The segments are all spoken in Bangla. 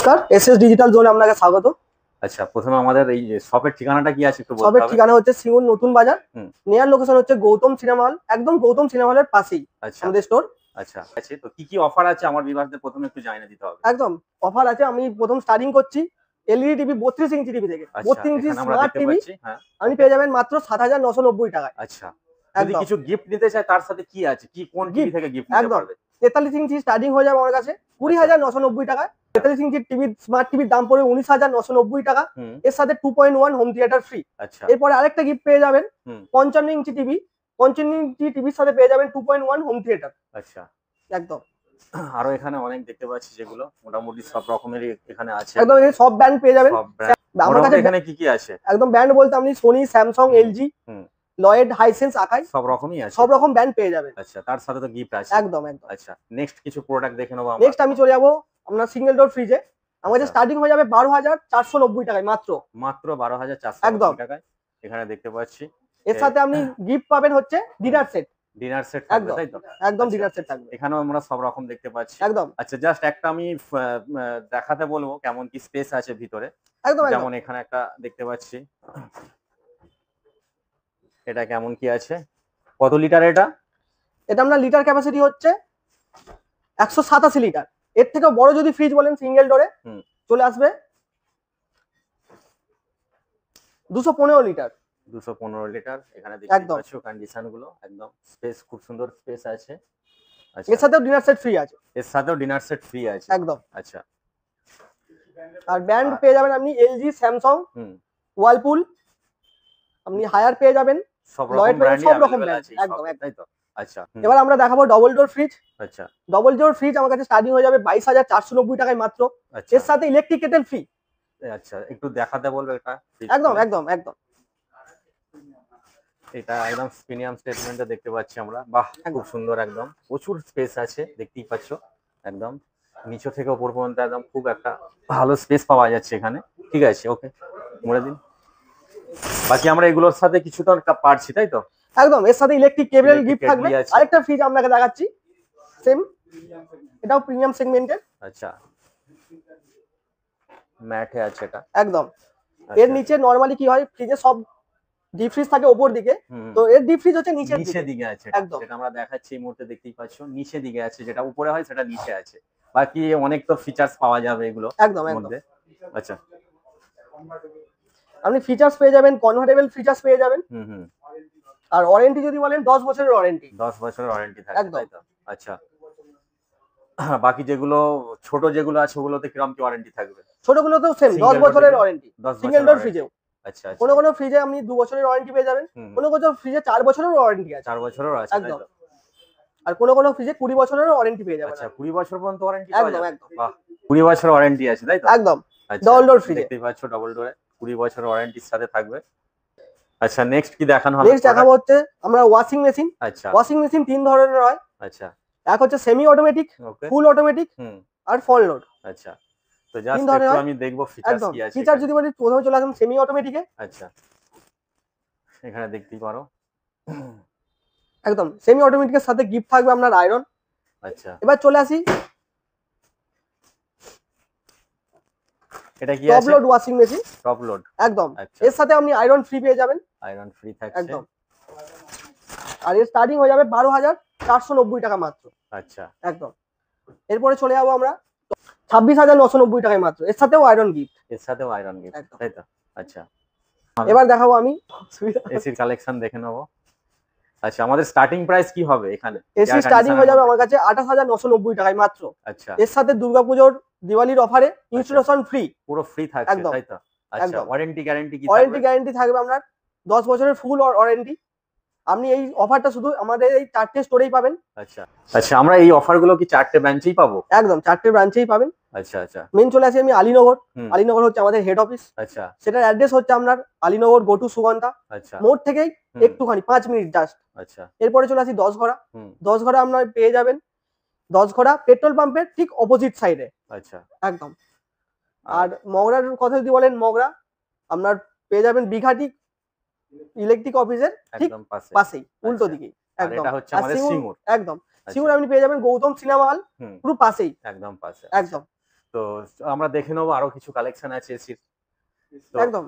নমস্কার, এসএস ডিজিটাল জোনে আপনাকে স্বাগত। আচ্ছা, প্রথমে আমাদের এই শপের ঠিকানাটা কি আছে একটু বলতে হবে। শপের ঠিকানা হচ্ছে সিঙ্গুর নতুন বাজার, নিয়ার লোকেশন হচ্ছে গৌতম সিনেমা হল, একদম গৌতম সিনেমা হলের পাশেই আমাদের স্টোর। আচ্ছা আছে, তো কি কি অফার আছে আমার বিভাগদের প্রথমে একটু জানিয়ে দিতে হবে। একদম অফার আছে। আমি প্রথম স্টার্টিং করছি এলইডি টিভি 32 ইঞ্চি টিভি থেকে। 32 ইঞ্চি স্মার্ট টিভি আপনি পেয়ে যাবেন মাত্র 7990 টাকায়। আচ্ছা, যদি কিছু গিফট নিতে চাই তার সাথে কি আছে, কি কোন টিভি থেকে গিফট নিতে পারবে? 43 ইঞ্চি স্টার্টিং হয়ে যাবে আমার কাছে 20990 টাকায়। 43 ইঞ্চি টিভি স্মার্ট টিভির দাম পড়বে 19990 টাকা। এর সাথে 2.1 হোম থিয়েটার ফ্রি। আচ্ছা, এরপরে আরেকটা গিফট পেয়ে যাবেন 55 ইঞ্চি টিভি। 55 ইঞ্চি টিভির সাথে পেয়ে যাবেন 2.1 হোম থিয়েটার। আচ্ছা, একদম। আরো এখানে অনেক দেখতে পাচ্ছি যেগুলো মোটামুটি সব রকমেরই এখানে আছে। একদম এই সব ব্র্যান্ড পেয়ে যাবেন আমার কাছে। এখানে কি কি আছে? একদম ব্র্যান্ড বলতে আপনি Sony, Samsung, LG, Lloyd, Hisense, Akai সব রকমই আছে, সব রকম ব্র্যান্ড পেয়ে যাবেন। আচ্ছা, তার সাথে তো গিফট আছে। একদম একদম। আচ্ছা, নেক্সট কিছু প্রোডাক্ট দেখে নেবো আমরা। নেক্সট আমি চলে যাবো আপনার সিঙ্গেল ডোর ফ্রিজে। আমাদের স্টার্টিং হয়ে যাবে 12490 টাকায় মাত্র 12490 টাকায়। এখানে দেখতে পাচ্ছি এর সাথে আপনি গিফট পাবেন হচ্ছে ডিনার সেট। ডিনার সেট থাকবে, তাই তো? একদম ডিনার সেট থাকবে। এখানেও আমরা সব রকম দেখতে পাচ্ছি। একদম। আচ্ছা, জাস্ট একটা আমি দেখাতে বলবো কেমন কি স্পেস আছে ভিতরে। একদম। যেমন এখানে একটা দেখতে পাচ্ছি, এটা কেমন কি আছে, কত লিটার এটা? এটা আপনার লিটার ক্যাপাসিটি হচ্ছে 187 লিটার। এর থেকে বড় যদি ফ্রিজ বলেন সিঙ্গেল ডোরে চলে আসবে 215 লিটার। 215 লিটার। এখানে দেখতে পাচ্ছ কন্ডিশন গুলো একদম, স্পেস খুব সুন্দর স্পেস আছে। আচ্ছা, এর সাথেও ডিনার সেট ফ্রি আছে। এর সাথেও ডিনার সেট ফ্রি আছে একদম। আচ্ছা, আর ব্র্যান্ড পেয়ে যাবেন আপনি এলজি, স্যামসাং, ওয়ালপুল, আপনি হায়ার পেয়ে যাবেন সব রকম ব্র্যান্ড, সব রকম ব্র্যান্ড। একদম তাই তো? আচ্ছা, এবার আমরা দেখাবো ডবল ডোর ফ্রিজ। আচ্ছা, ডবল ডোর ফ্রিজ আমার কাছে স্টার্টিং হয়ে যাবে 22490 টাকায় মাত্র। এর সাথে ইলেকট্রিক কেটেল ফ্রি। আচ্ছা, একটু দেখাতে বলবে এটা? একদম একদম একদম। এটা একদম প্রিমিয়াম স্টেটমেন্টে দেখতে পাচ্ছি আমরা। বাহ, খুব সুন্দর, একদম প্রচুর স্পেস আছে, দেখতেই পাচ্ছ। একদম নিচে থেকে উপর পর্যন্ত একদম খুব একটা ভালো স্পেস পাওয়া যাচ্ছে এখানে। ঠিক আছে, ওকে, মুড়ে দিন। বাকি আমরা এগুলোর সাথে কিছু তো পারছি, তাই তো? একদম। এর সাথে ইলেকট্রিক কেবল গিফট থাকবে। আরেকটা ফ্রিজ আপনাকে দেখাচ্ছি, সেম, এটাও প্রিমিয়াম সেগমেন্টের। আচ্ছা, ম্যাটে আছে এটা। একদম। এর নিচে নরমালি কি হয়, ফ্রিজে সব ডিপ ফ্রিজ থাকে উপর দিকে, তো এর ডিপ ফ্রিজ হচ্ছে নিচের দিকে আছে। যেটা আমরা দেখাচ্ছি এই মুহূর্তে দেখতেই পাচ্ছ, নিচে দিকে আছে। যেটা উপরে হয় সেটা নিচে আছে। বাকি অনেক তো ফিচারস পাওয়া যাবে এগুলো একদম মধ্যে। আচ্ছা, আপনি ফিচারস পেয়ে যাবেন, কনভার্টেবল ফিচারস পেয়ে যাবেন। আর ওয়ারেন্টি যদি বলেন 10 বছরের ওয়ারেন্টি। 10 বছরের ওয়ারেন্টি থাকবে, তাই তো? আচ্ছা, বাকি যেগুলো ছোট যেগুলো আছে ওগুলোতে কিরকম কি ওয়ারেন্টি থাকবে? ছোটগুলোতেও সেম 10 বছরের ওয়ারেন্টি সিঙ্গেল ডোর ফ্রিজেও। আচ্ছা, কোন কোন ফ্রিজে আপনি 2 বছরের ওয়ারেন্টি পেয়ে যাবেন, কোন কোন ফ্রিজে 4 বছরের ওয়ারেন্টি আছে। 4 বছরের আছে, তাই তো? আর কোন কোন ফ্রিজে 20 বছরের ওয়ারেন্টি পেয়ে যাবেন। আচ্ছা, 20 বছর পর্যন্ত ওয়ারেন্টি পাওয়া যাবে। একদম। বাহ, 20 বছর ওয়ারেন্টি আছে, তাই তো? একদম। ডবল ডোর ফ্রিজ দেখতেই পাচ্ছ, ডবল ডোরে 20 বছর ওয়ারেন্টির সাথে থাকবে। আচ্ছা, নেক্সট কি দেখানো হবে? নেক্সট দেখাবো হচ্ছে আমরা ওয়াশিং মেশিন। আচ্ছা, ওয়াশিং মেশিন 3 ধরনের হয়। আচ্ছা, এক হচ্ছে সেমি অটোমেটিক, ফুল অটোমেটিক, আর ফল লোড। আচ্ছা, তো জাস্ট একটু আমি দেখবো ফিচারস কি আছে। ফিচার যদি বলি, প্রথমে চলে আসুন সেমি অটোমেটিকে। আচ্ছা, এখানে দেখতেই পারো একদম সেমি অটোমেটিকের সাথে গিফট থাকবে আপনার আয়রন। আচ্ছা, এবার চলে আসি এটা কি আছে? Top load washing machine. Top load, একদম। এর সাথে আপনি আয়রন ফ্রি পেয়ে যাবেন। আয়রন ফ্রি থাকছে একদম। আর এর স্টার্টিং হয়ে যাবে 12490 টাকা মাত্র। আচ্ছা, একদম। এরপরে চলে যাবো আমরা 26990 টাকায় মাত্র। এর সাথেও আয়রন গিফট। এর সাথেও আয়রন গিফট, তাই তো? আচ্ছা, এবার দেখাবো আমি এসির কালেকশন দেখে নেবো। আচ্ছা, আমাদের স্টার্টিং প্রাইস কি হবে এখানে? এসি স্টার্টিং হয়ে যাবে আমার কাছে 28990 টাকায় মাত্র। আচ্ছা, এর সাথে দুর্গাপূজার দিওয়ালির অফারে ইনস্টলেশন ফ্রি, পুরো ফ্রি থাকছে, তাই তো? আচ্ছা, ওয়ারেন্টি গ্যারান্টি কি থাকবে? ওয়ারেন্টি গ্যারান্টি থাকবে আপনার 10 বছরের ফুল ওয়ারেন্টি। আপনি এই অফারটা শুধু আমাদের এই 4টে স্টোরেই পাবেন। আচ্ছা, আচ্ছা, আমরা এই অফারগুলো কি 4টে ব্রাঞ্চেই পাবো? একদম 4টে ব্রাঞ্চেই পাবেন। আচ্ছা, আচ্ছা, মেন চলে আসি আমি আলীনগর। আলীনগর হচ্ছে আমাদের হেড অফিস। আচ্ছা, সেটার অ্যাড্রেস হচ্ছে আপনার আলীনগর গো টু সুগন্ধা। আচ্ছা, মোড় থেকেই একটুখানি 5 মিনিট জাস্ট। আচ্ছা, এরপরে চলে আসি 10 ঘোড়া। 10 ঘোড়া আপনার পেয়ে যাবেন 10 ঘোড়া পেট্রোল পাম্পের ঠিক অপোজিট সাইডে। আচ্ছা, একদম। আর মগরার কথা যদি বলেন, মগরা আপনার পেয়ে যাবেন বিঘাটি ইলেকট্রিক অফিসের ঠিক পাশেই, উল্টো দিকে। একদম। এটা হচ্ছে আমাদের সিঙ্গুর। একদম সিঙ্গুর আপনি পেয়ে যাবেন গৌতম সিনেমা হল পুরো পাশেই। একদম পাশে। একদম। তো আমরা দেখে নেবো আরো কিছু কালেকশন আছে এসির। তো একদম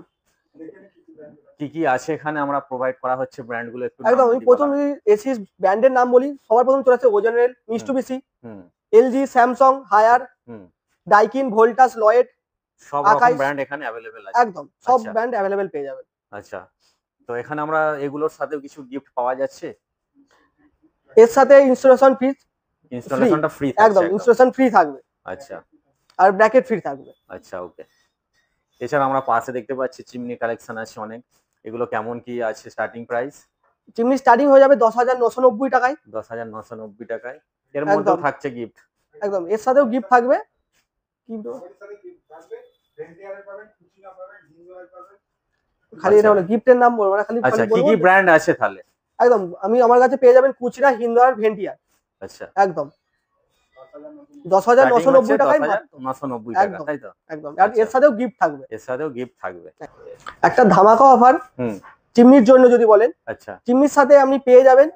কি কি আছে এখানে আমরা প্রোভাইড করা হচ্ছে ব্র্যান্ড গুলো একটু একদম। নাম আমি যদি প্রথম বলা হয়। যদি এসির ব্র্যান্ডের নাম বলি, সবার প্রথম চলে আসছে ওজোনেল, মিটসুবিশি, হুম এলজি, স্যামসাং, হায়ার, হুম ডাইকিন, ভোল্টাস, লয়েড, সব রকম আকাইস, ব্র্যান্ড এখানে অ্যাভেলেবেল আছে। একদম সব আচ্ছা ব্র্যান্ড অ্যাভেলেবেল পেয়ে যাবেন। আচ্ছা, তো এখানে আমরা এগুলোর সাথেও কিছু গিফট পাওয়া যাচ্ছে? এর সাথে ইনস্টলেশন ফি ইনস্টলেশনটা ফ্রি একদম, থাকছে? ইনস্টলেশন ফ্রি থাকবে আচ্ছা আর ব্র্যাকেট ফ্রি থাকবে। আচ্ছা ওকে। এছাড়া আমরা পাশে দেখতে পাচ্ছি চিমনি কালেকশন আছে অনেক, এগুলো কেমন কি আছে স্টার্টিং প্রাইস? চিমনি স্টার্টিং হয়ে যাবে 10,990 টাকায়। 10,990 টাকায়, এর মধ্যেও একদম থাকছে গিফট? একদম, এর সাথেও গিফট থাকবে। খালি এটা আচ্ছা হলো গিফটের নাম বলবো না, খালি আচ্ছা, খালি কি বলবো কি ব্র্যান্ড আছে তাহলে? একদম। আমার কাছে পেয়ে যাবেন কুচরা, হিন্দুয়ার, ভেন্টিয়ার, আচ্ছা একদম 10,990 টাকায় মাত্র। 10,990 টাকা, একদম তাই তো? একদম, আর আচ্ছা। এর সাথেও গিফট থাকবে। এর সাথেও গিফট থাকবে। একটা ধামাকা অফার হুম চিমনির জন্য যদি বলেন, আচ্ছা চিমনির সাথে আপনি পেয়ে যাবেন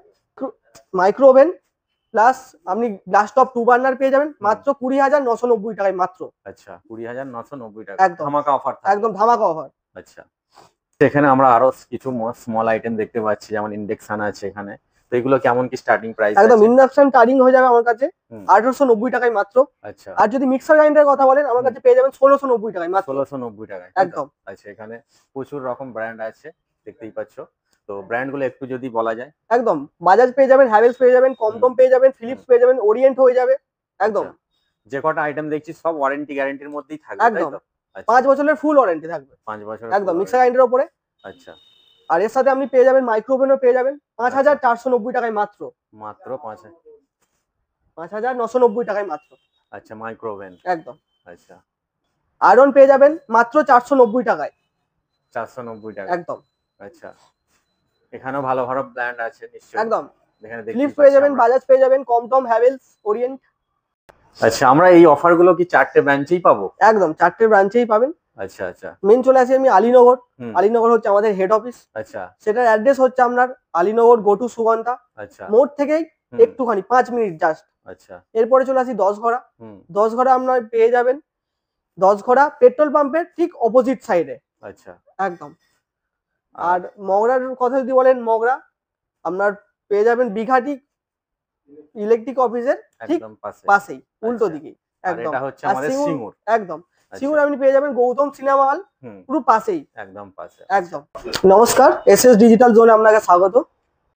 মাইক্রো ওভেন প্লাস আপনি গ্লাস টপ 2 বার্নার পেয়ে যাবেন মাত্র 20,990 টাকায় মাত্র। 20,990 টাকা একদম ধামাকা অফার একদম ধামাকা অফার। আচ্ছা, এখানে আমরা আরো কিছু স্মল আইটেম দেখতে পাচ্ছি, যেমন ইন্ডাকশন আছে এখানে, তো এগুলো কেমন কি স্টার্টিং প্রাইস একদম আছে? ইন্ডাকশন স্টার্টিং হয়ে যাবে আমার কাছে হুম, 1,890 টাকায় মাত্র। আচ্ছা আর যদি মিক্সার গ্রাইন্ডারের কথা বলেন, আমার কাছে পেয়ে যাবেন 1,690 টাকায় মাত্র। 1,690 টাকায়, তাই তো? একদম আচ্ছা, এখানে প্রচুর রকম ব্র্যান্ড আছে দেখতেই পাচ্ছ, তো ব্র্যান্ড গুলো একটু যদি বলা যায়। একদম, বাজাজ পেয়ে যাবেন, হ্যাভেলস পেয়ে যাবেন, কমটম পেয়ে যাবেন, ফিলিপস পেয়ে যাবেন, ওরিয়েন্ট হয়ে যাবে। একদম আচ্ছা, যে কটা আইটেম দেখছি সব ওয়ারেন্টি গ্যারান্টির মধ্যেই থাকবে, তাই একদম তো? আচ্ছা 5 বছরের ফুল ওয়ারেন্টি থাকবে 5 বছর একদম মিক্সার গ্রাইন্ডারের উপরে। আচ্ছা আর এর সাথে আপনি পেয়ে যাবেন মাইক্রো ওভেনও পেয়ে যাবেন 5,490 টাকায় মাত্র। মাত্র 5,990 টাকায় মাত্র। আচ্ছা মাইক্রো ওভেন, একদম। আচ্ছা আয়রন পেয়ে যাবেন মাত্র 490 টাকায়। 490 টাকা, একদম আচ্ছা। এখানেও ভালো ভালো ব্র্যান্ড আছে নিশ্চয়ই, একদম, এখানে দেখতে ফিলিপস পেয়ে যাবেন, আমরা। বাজাজ পেয়ে যাবেন, কমটম, হ্যাভেলস, ওরিয়েন্ট। আচ্ছা, আমরা এই অফার গুলো কি 4টে ব্রাঞ্চেই পাবো? একদম 4টে ব্রাঞ্চেই পাবেন। আচ্ছা আচ্ছা মেন চলে আসি আমি আলীনগর। হুম, আলীনগর হচ্ছে আমাদের হেড অফিস। আচ্ছা সেটার অ্যাড্রেস হচ্ছে আপনার আলীনগর গোটু সুগন্ধা আচ্ছা মোড় থেকেই হুম, একটুখানি 5 মিনিট জাস্ট। আচ্ছা এরপরে চলে আসি 10 ঘোড়া। হুম, 10 ঘোড়া আপনার পেয়ে যাবেন 10 ঘোড়া পেট্রোল পাম্পের ঠিক অপোজিট সাইডে। আচ্ছা। একদম। আর মগরার কথা যদি বলেন, মগরা আপনার পেয়ে যাবেন বিঘাটি ইলেকট্রিক অফিসের ঠিক একদম পাশে, পাশেই, উল্টো আচ্ছা। দিকেই। আর একদম। এটা হচ্ছে আর আমাদের সিঙ্গুর। একদম আচ্ছা, সিঙ্গুর আপনি পেয়ে যাবেন গৌতম সিনেমা হল হুম, পুরো পাশেই। একদম পাশে। একদম। নমস্কার, এসএস ডিজিটাল জোনে আপনাকে স্বাগত।